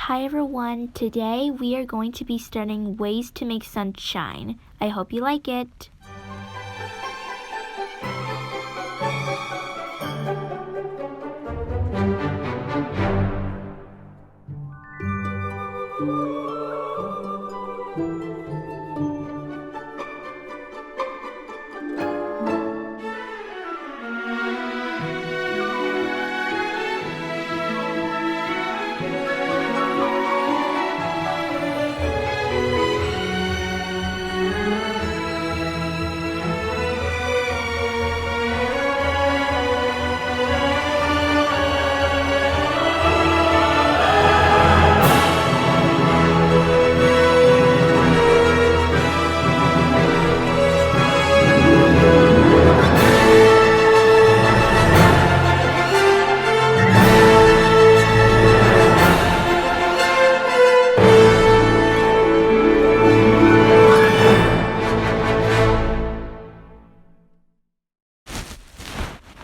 Hi everyone, today we are going to be studying ways to make sunshine. I hope you like it.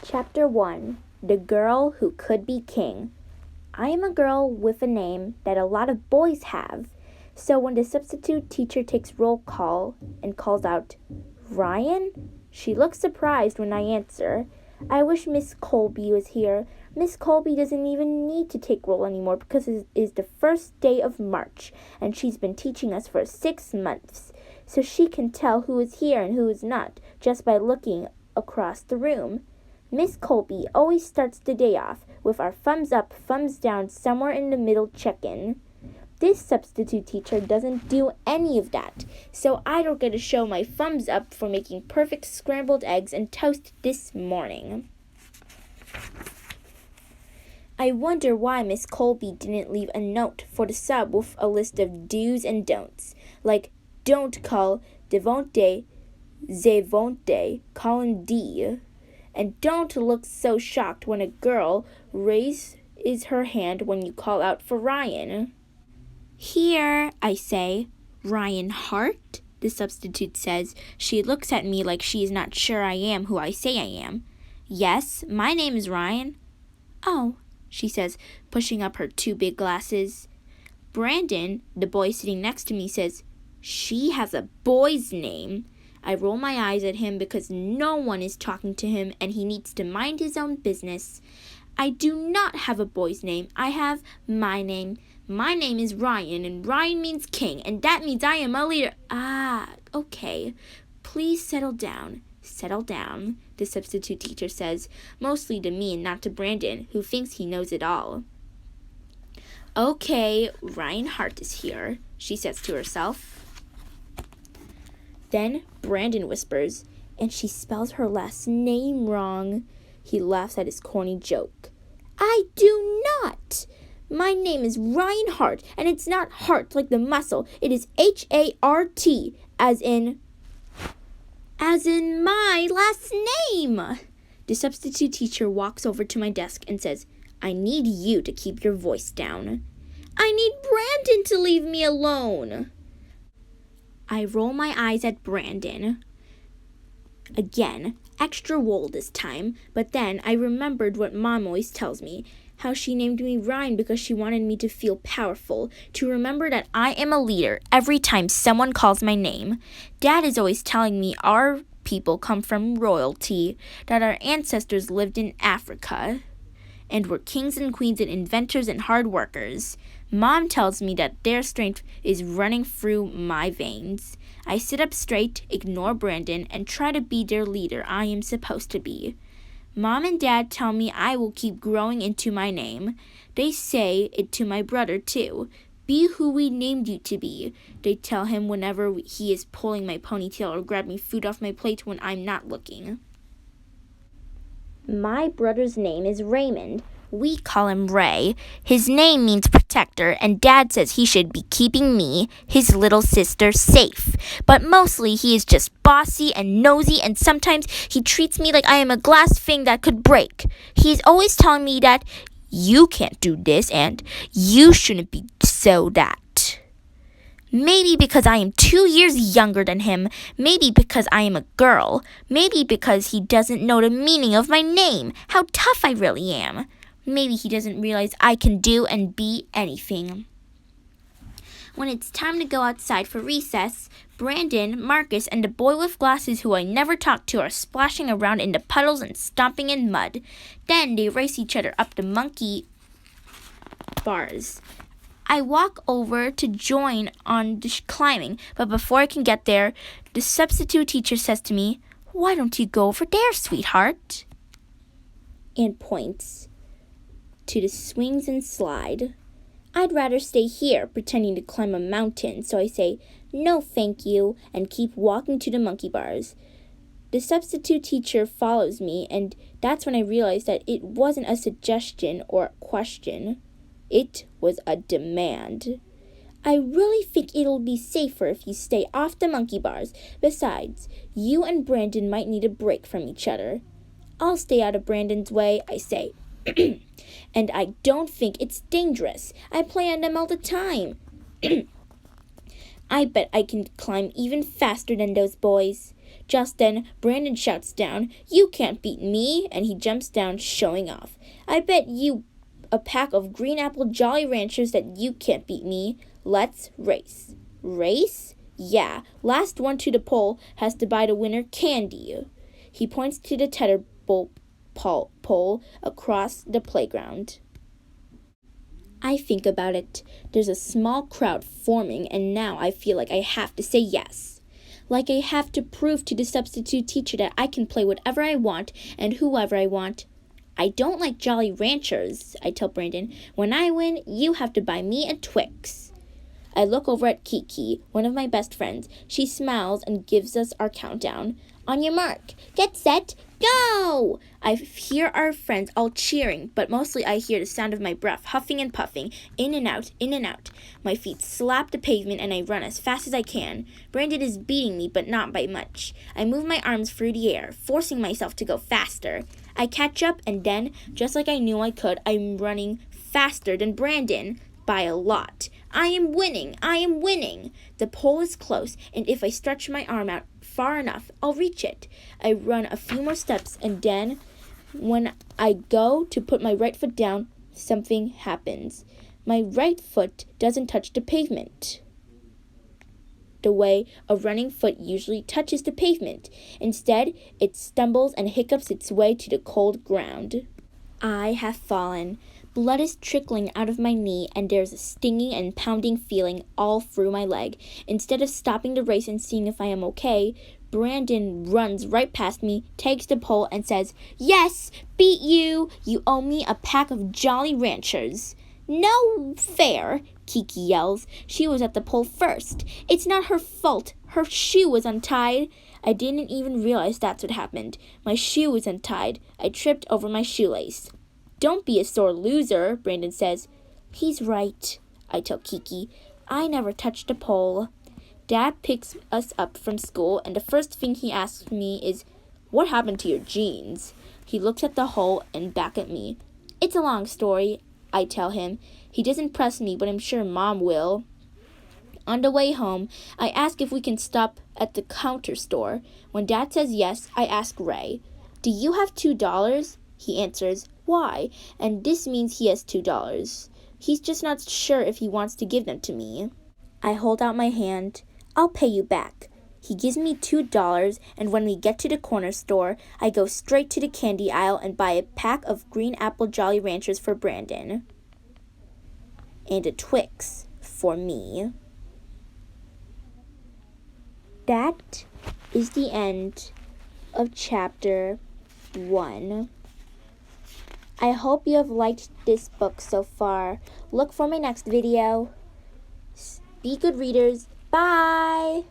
Chapter 1: The Girl Who Could Be King. I am a girl with a name that a lot of boys have. So when the substitute teacher takes roll call and calls out, "Ryan?" she looks surprised when I answer. I wish Miss Colby was here. Miss Colby doesn't even need to take roll anymore because it is the first day of March and she's been teaching us for 6 months. So she can tell who is here and who is not just by looking across the room. Miss Colby always starts the day off with our thumbs up, thumbs down, somewhere in the middle check-in. This substitute teacher doesn't do any of that, so I don't get to show my thumbs up for making perfect scrambled eggs and toast this morning. I wonder why Miss Colby didn't leave a note for the sub with a list of do's and don'ts, like don't call Devonte, Zevonte, call him D. And don't look so shocked when a girl raises her hand when you call out for Ryan. Here, I say. Ryan Hart? The substitute says. She looks at me like she is not sure I am who I say I am. Yes, my name is Ryan. Oh, she says, pushing up her 2 big glasses. Brandon, the boy sitting next to me, says, she has a boy's name. I roll my eyes at him because no one is talking to him and he needs to mind his own business. I do not have a boy's name. I have my name. My name is Ryan, and Ryan means king, and that means I am a leader. Okay. Please settle down. Settle down, the substitute teacher says, mostly to me and not to Brandon, who thinks he knows it all. Okay, Ryan Hart is here, she says to herself. Then Brandon whispers, and she spells her last name wrong. He laughs at his corny joke. I do not! My name is Ryan Hart, and it's not heart like the muscle. It is H-A-R-T, as in my last name. The substitute teacher walks over to my desk and says, I need you to keep your voice down. I need Brandon to leave me alone. I roll my eyes at Brandon. Again, extra roll this time, but then I remembered what Mom always tells me, how she named me Ryan because she wanted me to feel powerful, to remember that I am a leader every time someone calls my name. Dad is always telling me our people come from royalty, that our ancestors lived in Africa, and were kings and queens and inventors and hard workers. Mom tells me that their strength is running through my veins. I sit up straight, ignore Brandon, and try to be their leader I am supposed to be. Mom and Dad tell me I will keep growing into my name. They say it to my brother, too. Be who we named you to be. They tell him whenever he is pulling my ponytail or grabbing food off my plate when I'm not looking. My brother's name is Raymond. We call him Ray. His name means protector, and Dad says he should be keeping me, his little sister, safe. But mostly he is just bossy and nosy, and sometimes he treats me like I am a glass thing that could break. He's always telling me that you can't do this and you shouldn't be so that. Maybe because I am 2 years younger than him. Maybe because I am a girl. Maybe because he doesn't know the meaning of my name, how tough I really am. Maybe he doesn't realize I can do and be anything. When it's time to go outside for recess, Brandon, Marcus, and the boy with glasses who I never talked to are splashing around in the puddles and stomping in mud. Then they race each other up the monkey bars. I walk over to join on the climbing, but before I can get there, the substitute teacher says to me, "Why don't you go over there, sweetheart?" And points to the swings and slide. I'd rather stay here pretending to climb a mountain, so I say, "No, thank you," and keep walking to the monkey bars. The substitute teacher follows me, and that's when I realize that it wasn't a suggestion or a question. It was a demand. "I really think it'll be safer if you stay off the monkey bars. Besides, you and Brandon might need a break from each other." "I'll stay out of Brandon's way," I say. "And I don't think it's dangerous. I play on them all the time." "I bet I can climb even faster than those boys." Just then, Brandon shouts down, "You can't beat me," and he jumps down, showing off. "I bet you a pack of green apple Jolly Ranchers that you can't beat me. Let's race." "Race?" "Yeah, last one to the pole has to buy the winner candy." He points to the tether pole across the playground. I think about it. There's a small crowd forming, and now I feel like I have to say yes. Like I have to prove to the substitute teacher that I can play whatever I want and whoever I want. "I don't like Jolly Ranchers," I tell Brandon. "When I win, you have to buy me a Twix." I look over at Kiki, one of my best friends. She smiles and gives us our countdown. "On your mark, get set, go!" I hear our friends all cheering, but mostly I hear the sound of my breath huffing and puffing, in and out, in and out. My feet slap the pavement and I run as fast as I can. Brandon is beating me, but not by much. I move my arms through the air, forcing myself to go faster. I catch up, and then, just like I knew I could, I'm running faster than Brandon. By a lot. I am winning! I am winning! The pole is close, and if I stretch my arm out far enough, I'll reach it. I run a few more steps, and then, when I go to put my right foot down, something happens. My right foot doesn't touch the pavement the way a running foot usually touches the pavement. Instead, it stumbles and hiccups its way to the cold ground. I have fallen. Blood is trickling out of my knee, and there's a stinging and pounding feeling all through my leg. Instead of stopping the race and seeing if I am okay, Brandon runs right past me, takes the pole, and says, "Yes, beat you! You owe me a pack of Jolly Ranchers." "No fair," Kiki yells. "She was at the pole first. It's not her fault. Her shoe was untied." I didn't even realize that's what happened. My shoe was untied. I tripped over my shoelace. "Don't be a sore loser," Brandon says. "He's right," I tell Kiki. "I never touched a pole." Dad picks us up from school, and the first thing he asks me is, "What happened to your jeans?" He looks at the hole and back at me. "It's a long story," I tell him. He doesn't press me, but I'm sure Mom will. On the way home, I ask if we can stop at the counter store. When Dad says yes, I ask Ray, "Do you have $2? He answers, "Why?" And this means he has $2. He's just not sure if he wants to give them to me. I hold out my hand. "I'll pay you back." He gives me $2, and when we get to the corner store, I go straight to the candy aisle and buy a pack of green apple Jolly Ranchers for Brandon. And a Twix for me. That is the end of chapter 1. I hope you have liked this book so far. Look for my next video. Be good readers. Bye!